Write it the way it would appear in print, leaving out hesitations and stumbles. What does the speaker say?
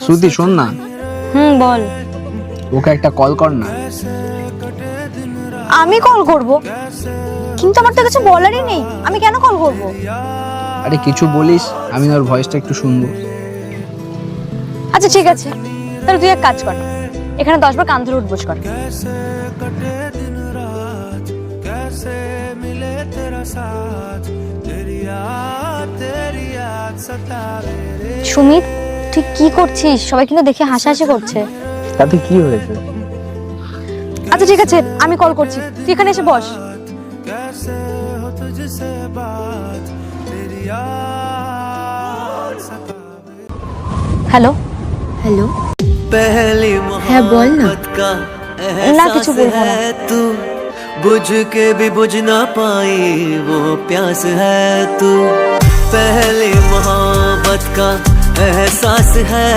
শ্রুতি শোন না, বল। ওকে একটা কল কর না। আমি কল করব, কিন্তু আমার তো কিছু বলারই নেই, আমি কেন কল করব? আরে কিছু বলিস, আমি ওর ভয়েসটা একটু শুনবো। আচ্ছা ঠিক আছে, তাহলে তুই এক কাজ কর, এখানে 10 বার কান ধরে উঠবোস কর। সুমিত, তুই কি করছিস? সবাই কিন্তু দেখে হাসাহাসি করছে। তাতে কি হয়েছে? আচ্ছা ঠিক আছে, আমি কল করছি, তুই এখানে এসে বস। হ্যালো हेलो पहली है बोल ना। मोहब्बत का ना कुछ एहसास बोल है तू, बुझ के भी बुझ ना पाई वो प्यास है तू। पहली मोहब्बत का एहसास है